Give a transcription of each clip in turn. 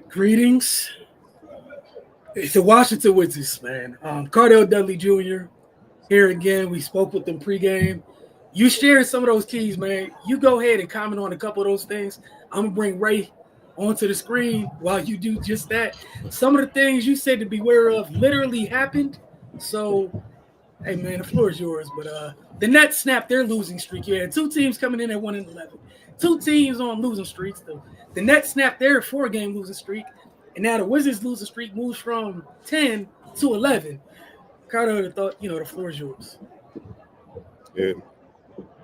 Greetings. It's the Washington Wizards, man. Cardell Dudley Jr. here again. We spoke with them pregame. You shared some of those keys, man. You go ahead and comment on a couple of those things. I'm gonna bring Ray onto the screen while you do just that. Some of the things you said to beware of literally happened. So, hey, man, the floor is yours. But the Nets snapped their losing streak. You had two teams coming in at 1-11. Two teams on losing streaks. The Nets snapped their 4-game losing streak, and now the Wizards losing streak moves from 10 to 11. Carter thought, the floor is yours. Yeah,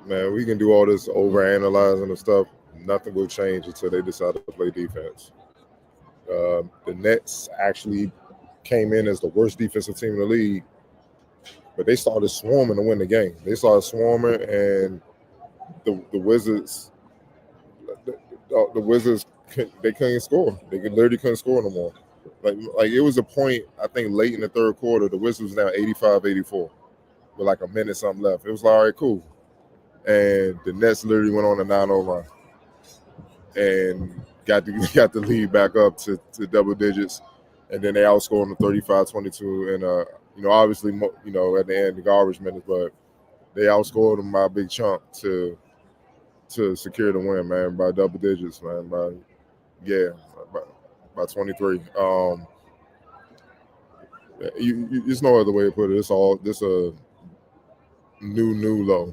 man, we can do all this over analyzing and stuff. Nothing will change until they decide to play defense. The Nets actually came in as the worst defensive team in the league, but they started swarming to win the game. They started swarming, and the Wizards, the Wizards, they couldn't score. They literally couldn't score no more. Like it was a point, I think, late in the third quarter, the Wizards was now 85-84 with like a minute something left. It was like, all right, cool. And the Nets literally went on a 9-0 run and got the lead back up to double digits. And then they outscored them 35-22. And, obviously, at the end, the garbage minutes, but they outscored them by a big chunk to secure the win, man, by double digits, man. By 23. There's no other way to put it. This a new low,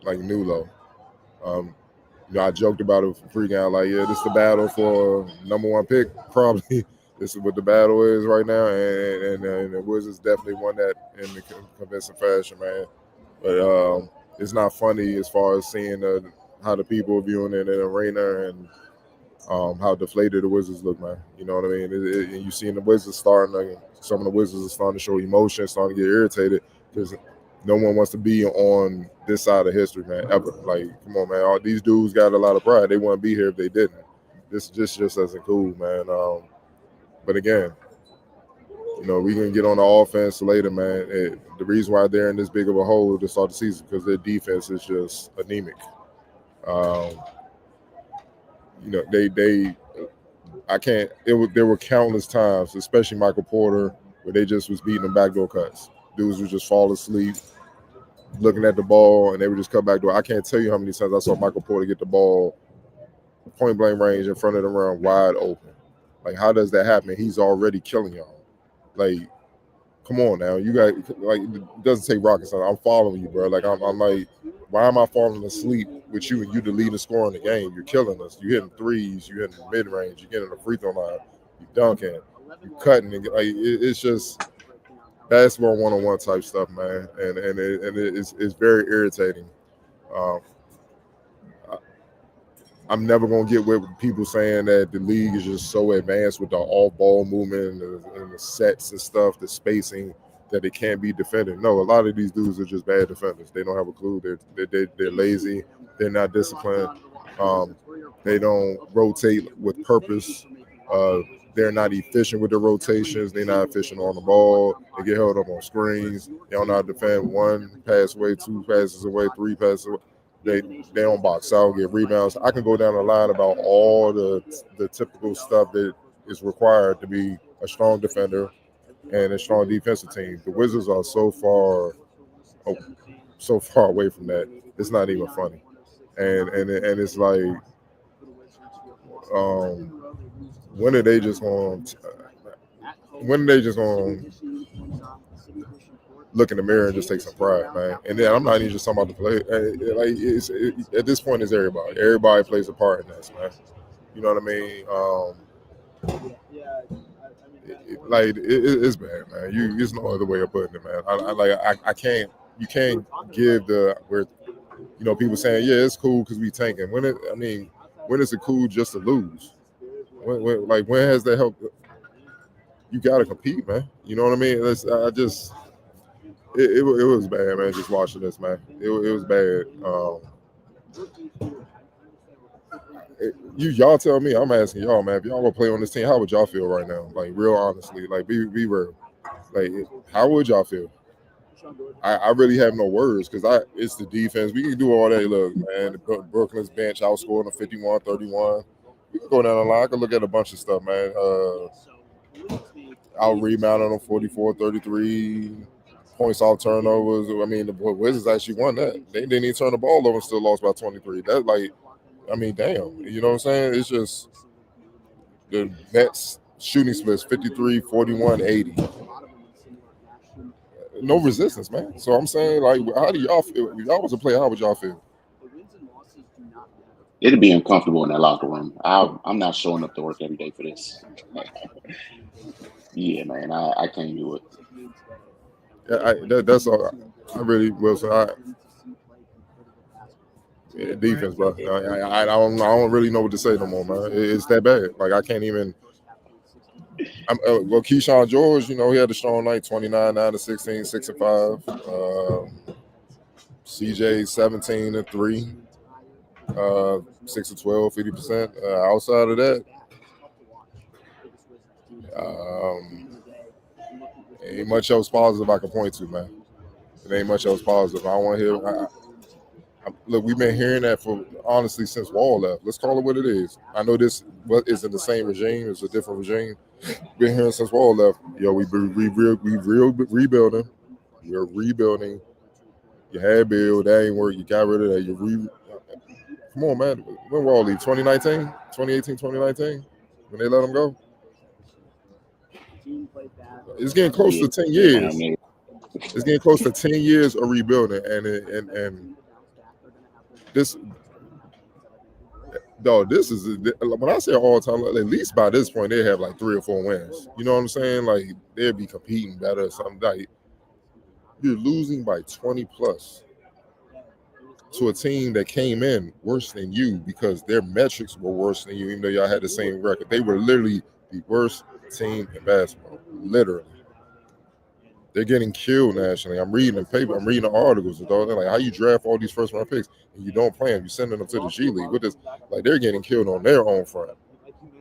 like new low. I joked about it pre-game, like, yeah, this is the battle for number one pick. Probably this is what the battle is right now, and the Wizards definitely won that in the convincing fashion, man. But it's not funny as far as seeing how the people are viewing it in the arena and how deflated the Wizards look, man. You know what I mean? And you seeing the Wizards some of the Wizards are starting to show emotion, starting to get irritated because no one wants to be on this side of history, man, ever. Like, come on, man. All these dudes got a lot of pride. They wouldn't be here if they didn't. This just isn't cool, man. But again, we can get on the offense later, man. The reason why they're in this big of a hole to start the season because their defense is just anemic. There were countless times, especially Michael Porter, where they just was beating them backdoor cuts. Dudes would just fall asleep, looking at the ball, and they would just cut back door. I can't tell you how many times I saw Michael Porter get the ball point blank range in front of the rim wide open. Like, how does that happen? He's already killing y'all. Like, come on now. You got, like, it doesn't take rocket science. I'm following you, bro. Like, I'm like, why am I falling asleep with you and you the leading scorer in the game? You're killing us. You're hitting threes. You're hitting mid range. You're getting the free throw line. You're dunking. You're cutting. And, like, it's just basketball one-on-one type stuff, man. And it's very irritating. I'm never going to get with people saying that the league is just so advanced with the off-ball movement and the sets and stuff, the spacing, that it can't be defended. No, a lot of these dudes are just bad defenders. They don't have a clue. They're lazy. They're not disciplined. They don't rotate with purpose. They're not efficient with their rotations. They're not efficient on the ball. They get held up on screens. They don't know how to defend one pass away, two passes away, three passes away. They don't box out, get rebounds. I can go down the line about all the typical stuff that is required to be a strong defender and a strong defensive team. The Wizards are so far away from that. It's not even funny. And it's like, when are they just going look in the mirror and just take some pride, man? And then I'm not even just talking about the play. At this point, it's everybody. Everybody plays a part in this, man. You know what I mean? It's bad, man. There's no other way of putting it, man. I can't. You can't give where people saying, yeah, it's cool because we tanking. When is it cool just to lose? When has that helped? You gotta compete, man. You know what I mean? It was bad, man. Just watching this, man. It was bad. Y'all tell me. I'm asking y'all, man. If y'all were play on this team, how would y'all feel right now? Like, real honestly, like, be real. Like, how would y'all feel? I really have no words because it's the defense. We can do all that. Look, man, Brooklyn's bench outscored them 51-31. We can go down the line. I can look at a bunch of stuff, man. Out rebounding on 44, 33, points off turnovers. I mean, the Wizards actually won that. They didn't even turn the ball over and still lost by 23. That's like, I mean, damn. You know what I'm saying? It's just the Nets shooting splits 53, 41, 80. No resistance, man. So I'm saying, like, how do y'all feel? If y'all was a player, how would y'all feel? It'd be uncomfortable in that locker room. I'm not showing up to work every day for this. Yeah, man, I can't do it. That's all. I really will say. Defense, bro. I don't really know what to say no more, man. It's that bad. Like, I can't even. Well, Keyshawn George, he had a strong night, 29, 9 to 16, 6 and 5. CJ 17 and 3, 6 and 12, 50%. Outside of that, ain't much else positive I can point to, man. It ain't much else positive. I don't want to hear. Look, we've been hearing that for honestly since Wall left. Let's call it what it is. I know this isn't the same regime; it's a different regime. Been hearing since Wall left. Yo, we rebuilding. We're rebuilding. You had Bill, that ain't work. You got rid of that. Come on, man. When Wall leave? 2019, 2018, 2019, when they let him go. It's getting close to 10 years. It's getting close to 10 years of rebuilding, and this. No, this is when I say all time. At least by this point, they have like 3 or 4 wins. You know what I'm saying? Like, they'd be competing better or something. Like, you're losing by 20 plus to a team that came in worse than you because their metrics were worse than you, even though y'all had the same record. They were literally the worst team in basketball. Literally. They're getting killed nationally. I'm reading the paper. I'm reading the articles. And all that. Like, how you draft all these first-round picks and you don't play them. You're sending them to the G League. With this, like, they're getting killed on their own front.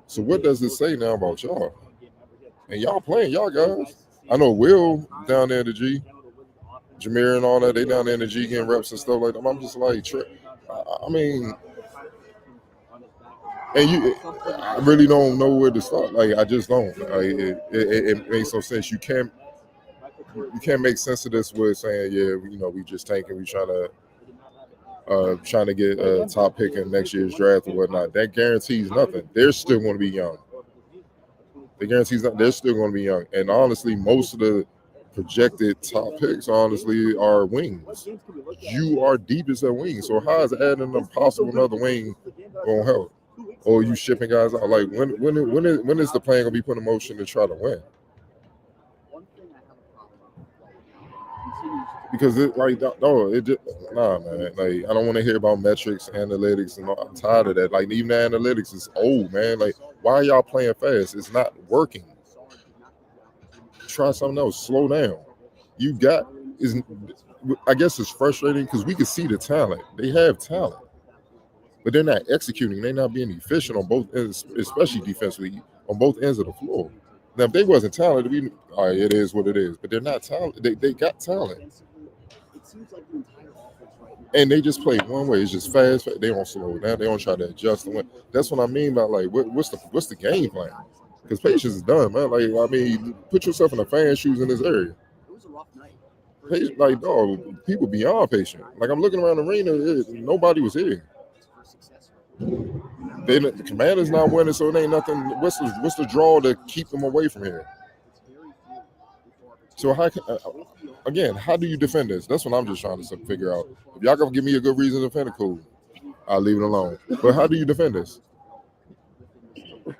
So what does it say now about y'all? And y'all playing, y'all guys. I know Will down there in the G, Jameer and all that. They down there in the G getting reps and stuff like that. I'm just like, I mean, and I really don't know where to start. Like, I just don't. Like, it makes no sense. You can't make sense of this with saying, yeah, we just tanking, we trying to get a top pick in next year's draft or whatnot. That guarantees nothing. They're still going to be young. The guarantees that they're still going to be young. And honestly, most of the projected top picks, honestly, are wings. You are deepest at wings. So how is adding a possible another wing going to help? Or you shipping guys out? Like, when is the plan going to be put in motion to try to win? Because it like nah, man. Like, I don't want to hear about metrics, analytics, and all. I'm tired of that. Like, even the analytics is old, man. Like, why are y'all playing fast? It's not working. Try something else. Slow down. I guess it's frustrating because we can see the talent. They have talent, but they're not executing. They're not being efficient on both ends, especially defensively on both ends of the floor. Now, if they wasn't talented, all right, it is what it is. But they're not talented. They got talent. And they just play one way. It's just fast. They don't slow down. They don't try to adjust. That's what I mean by, like, what's the game plan? Because patience is done, man. Like, I mean, put yourself in the fan shoes in this area. Like, dog, people beyond patient. Like, I'm looking around the arena, nobody was here. The Commanders not winning, so it ain't nothing. What's the draw to keep them away from here? So how do you defend this? That's what I'm just trying to figure out. If y'all gonna give me a good reason to defend it, cool. I'll leave it alone. But how do you defend this?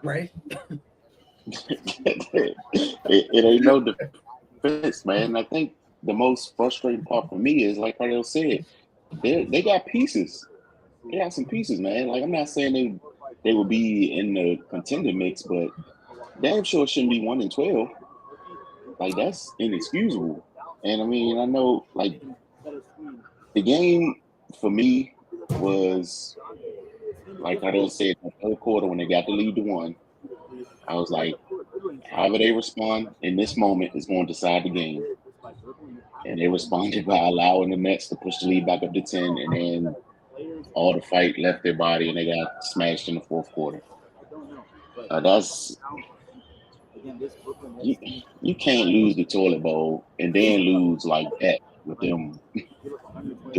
Right. it ain't no defense, man. I think the most frustrating part for me is, like Cardell said, they got pieces. They got some pieces, man. Like, I'm not saying they will be in the contender mix, but damn sure shouldn't be 1-12. Like, that's inexcusable. And I mean, I know, like, the game for me was, like I said, in the third quarter when they got the lead to 1. I was like, however they respond in this moment is going to decide the game. And they responded by allowing the Nets to push the lead back up to 10, and then all the fight left their body, and they got smashed in the fourth quarter. That's you can't lose the toilet bowl and then lose like that with them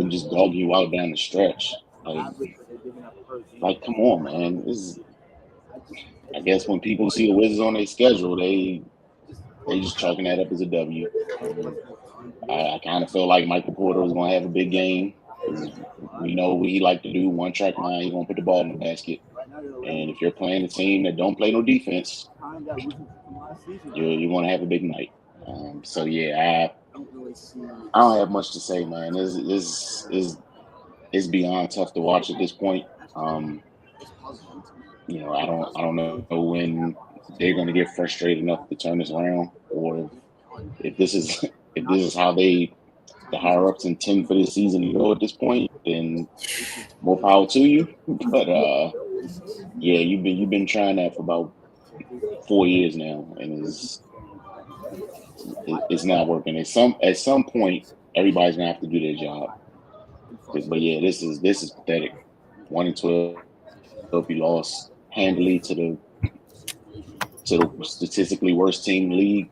just dogging you out down the stretch. Like come on, man. I guess when people see the Wizards on their schedule, they just chalking that up as a W. I kind of feel like Michael Porter was going to have a big game because we know what he like to do. One track mind, he's going to put the ball in the basket. And if you're playing a team that don't play no defense, you're going to have a big night. So yeah, I don't have much to say, man. It's beyond tough to watch at this point. You know, I don't know when they're going to get frustrated enough to turn this around, or if this is how the higher ups intend for this season to go at this point, then more power to you. But yeah, you've been trying that for about 4 years now, and it's not working. At some point, everybody's gonna have to do their job. But yeah, this is pathetic. 1-12, you lost handily to the statistically worst team in the league.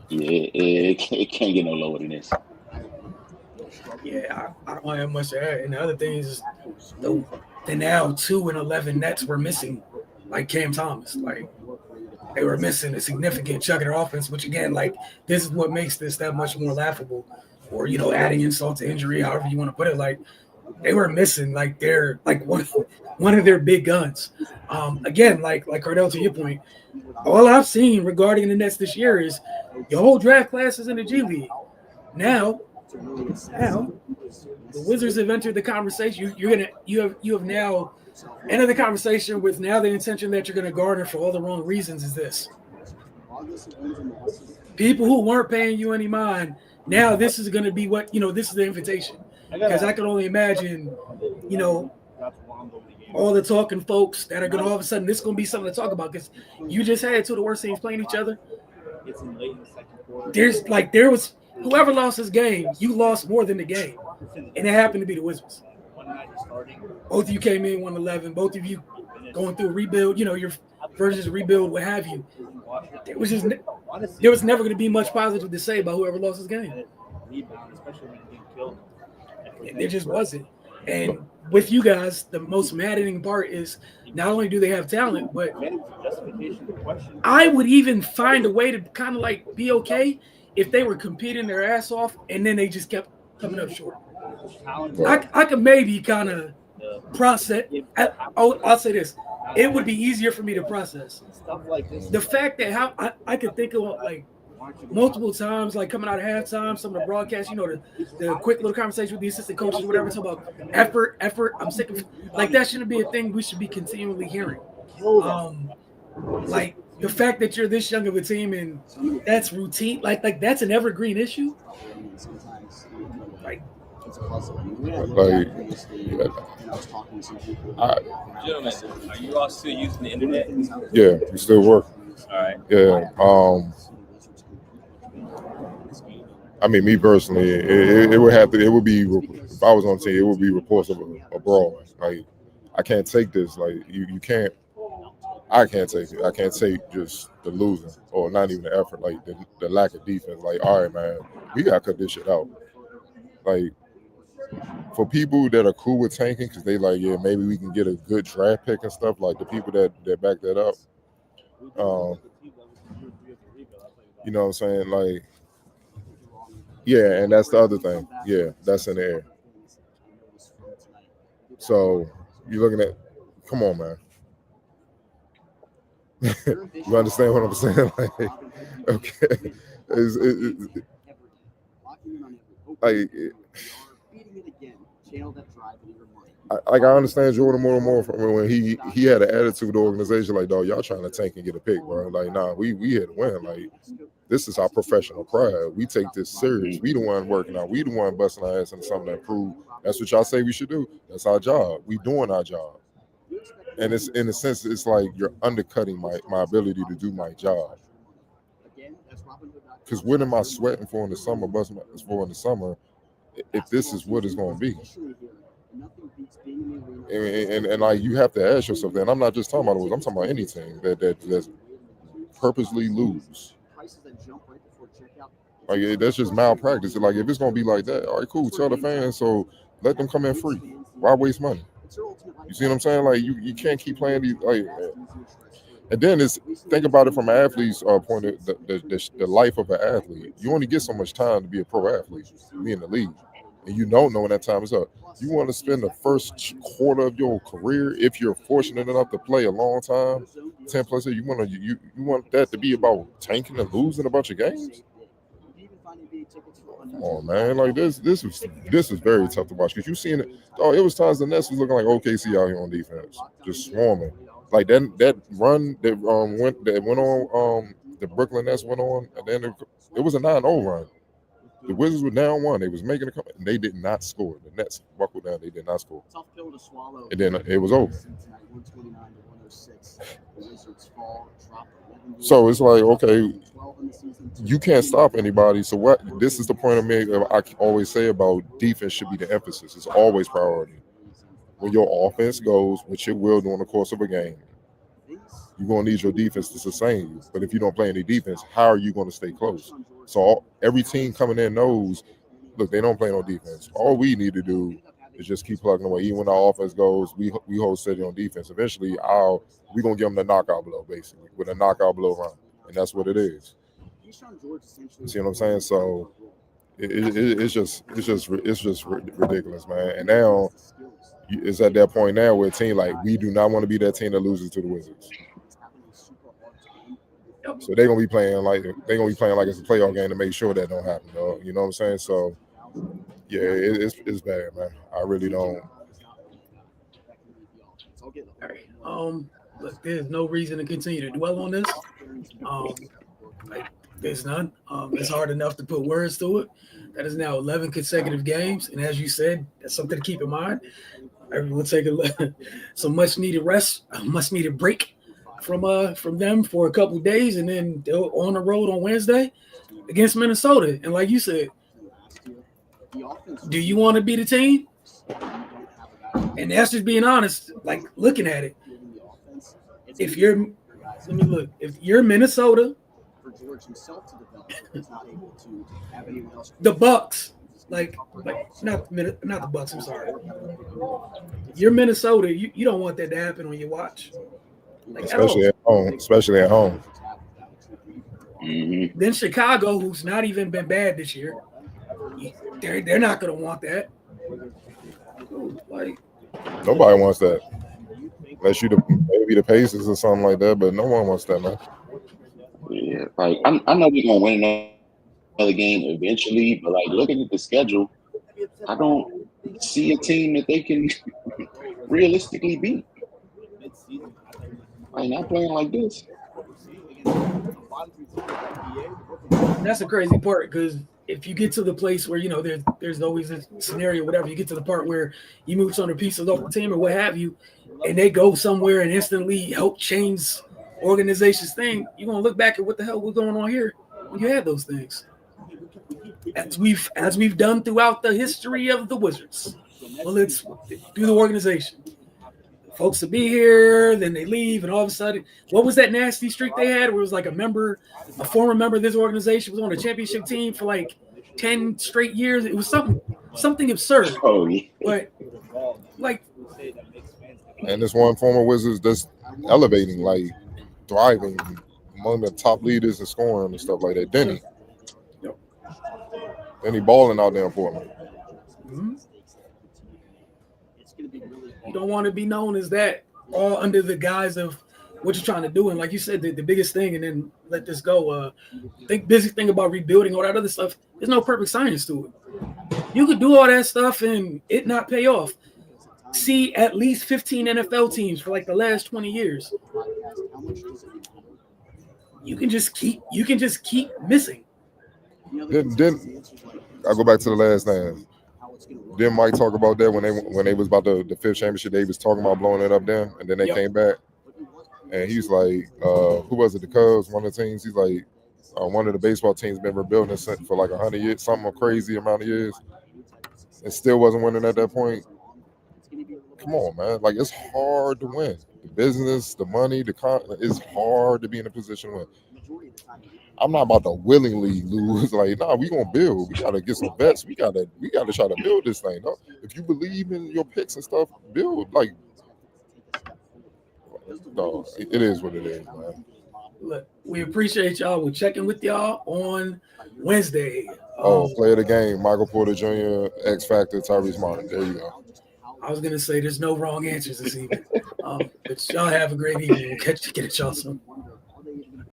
Yeah, it can't get no lower than this. Yeah, I don't have much to add. And the other thing is the now 2-11 Nets were missing, like Cam Thomas. Like they were missing a significant chunk of their offense, which again, like this is what makes this that much more laughable. Or, you know, adding insult to injury, however you want to put it. Like they were missing like their like one of their big guns. Again, like Cardell, to your point, all I've seen regarding the Nets this year is your whole draft class is in the G League. Now the Wizards have entered the conversation. You have now entered the conversation with now the intention that you're going to garner for all the wrong reasons is this. People who weren't paying you any mind, now this is going to be what, you know, this is the invitation. Because I can only imagine, you know, all the talking folks that are going to all of a sudden, this is going to be something to talk about because you just had two of the worst teams playing each other. There was whoever lost this game, you lost more than the game. And it happened to be the Wizards. Both of you came in 1-11. Both of you going through a rebuild, you know, your versus rebuild, what have you. There was never going to be much positive to say about whoever lost this game. There just wasn't. And with you guys, the most maddening part is not only do they have talent, but I would even find a way to kind of like be okay if they were competing their ass off and then they just kept coming up short. I could maybe kind of process. I'll say this. It would be easier for me to process. The fact that how I could think of like multiple times, like coming out of halftime, some of the broadcasts, you know, the quick little conversation with the assistant coaches, whatever, talk about effort. I'm sick of like that shouldn't be a thing we should be continually hearing. Like the fact that you're this young of a team and that's routine, like that's an evergreen issue. Gentlemen, are you all still using the internet? Yeah, we still working. All right. Yeah. I mean, me personally, it would be, if I was on the team, it would be reports of a brawl. Like, I can't take this. Like, you can't, I can't take it. I can't take just the losing or not even the effort, like the lack of defense. Like, all right, man, we got to cut this shit out. Like, for people that are cool with tanking, because they like, yeah, maybe we can get a good draft pick and stuff, like the people that back that up, you know what I'm saying? Like, yeah, and that's the other thing. Yeah, that's in the air. So you're looking at, come on, man. You understand what I'm saying? Like, okay, I understand Jordan more and more from when he had an attitude with the organization like, dog, y'all trying to tank and get a pick, bro. Like, nah, we here to win. Like, this is our professional pride. We take this serious. We the one working out. We the one busting our ass into something that prove that's what y'all say we should do. That's our job. We doing our job. And it's in a sense, it's like you're undercutting my ability to do my job. Because what am I sweating for in the summer, busting for in the summer, if this is what it's going to be? And like you have to ask yourself that. And I'm not just talking about the Wizards. I'm talking about any team that's purposely lose. Like that's just malpractice. Like if it's gonna be like that, all right, cool. Tell the fans so let them come in free. Why waste money? You see what I'm saying? Like you can't keep playing these like. And then it's think about it from an athlete's point of the life of an athlete. You only get so much time to be a pro athlete, be in the league, and you don't know when that time is up. You want to spend the first quarter of your career, if you're fortunate enough to play a long time, 10 plus years, you want that to be about tanking and losing a bunch of games. Oh man, like this is very tough to watch because you seen it. Oh, it was times the Nets was looking like OKC out here on defense, just swarming. Like that run that went on the Brooklyn Nets went on at the end of it was a 9-0 run. The Wizards were down one. They was making a comeback. They did not score. The Nets buckled down. They did not score. And then it was over. So it's like, okay, you can't stop anybody. So what? This is the point of me. I always say about defense should be the emphasis. It's always priority. When your offense goes, which it will during the course of a game, you're going to need your defense to sustain you. But if you don't play any defense, how are you going to stay close? So every team coming in knows, look, they don't play no defense. All we need to do is just keep plugging away. Even when our offense goes, we hold steady on defense. Eventually, we're going to give them the knockout blow, basically, with a knockout blow run. And that's what it is. You see what I'm saying? So it's just ridiculous, man. And now it's at that point now where a team like we do not want to be that team that loses to the Wizards. So they're gonna be playing like it's a playoff game to make sure that don't happen, though. You know what I'm saying? So yeah, it's bad, man. I really don't. All right. Look, there's no reason to continue to dwell on this. There's none. It's hard enough to put words to it. That is now 11 consecutive games, and as you said, that's something to keep in mind. Everyone take some much needed rest, a much needed break from them for a couple of days, and then they're on the road on Wednesday against Minnesota. And like you said, do you want to be the team? And that's just being honest. Like looking at it, if you're Minnesota, the Bucks, like not the Bucks. I'm sorry. You're Minnesota. You don't want that to happen on your watch. Like, especially at home. Mm-hmm. Then Chicago, who's not even been bad this year, they're not going to want that. Like nobody wants that, unless maybe the Pacers or something like that. But no one wants that, man. Yeah, like I know we're gonna win another game eventually, but like looking at the schedule, I don't see a team that they can realistically beat. Like not playing like this. That's the crazy part, because if you get to the place where there's always a scenario, whatever, you get to the part where you move some of the pieces off the team or what have you, and they go somewhere and instantly help change organization's thing, you're gonna look back at what the hell was going on here when you had those things. As we've done throughout the history of the Wizards. Well, it's through the organization. Folks will be here, then they leave, and all of a sudden, what was that nasty streak they had where it was like a former member of this organization was on a championship team for like 10 straight years? It was something absurd. Oh, yeah. But like, and this one former Wizards that's elevating, like thriving among the top leaders in scoring and stuff like that. Denny balling out there in Portland. Mm-hmm. You don't want to be known as that, all under the guise of what you're trying to do. And like you said, the biggest thing, and then let this go. Busy thing about rebuilding, all that other stuff. There's no perfect science to it. You could do all that stuff and it not pay off. See at least 15 NFL teams for like the last 20 years. You can just keep missing. Then I go back to the last thing. Didn't Mike talk about that when they was about the fifth championship? They was talking about blowing it up then, and then they came back, and he's like, who was it? The Cubs, one of the teams. He's like, one of the baseball teams been rebuilding for like 100 years, something crazy amount of years, and still wasn't winning at that point. come on, man. Like, it's hard to win. The business, the money, it's hard to be in a position to win. I'm not about to willingly lose. Like, nah, we gonna build. We gotta get some vets. We gotta try to build this thing. No, if you believe in your picks and stuff, build. Like, no, it is what it is, man. Look, we appreciate y'all. We're checking with y'all on Wednesday. Play of the game, Michael Porter Jr., X Factor, Tyrese Martin. There you go. I was gonna say there's no wrong answers this evening. But y'all have a great evening. We'll catch y'all soon.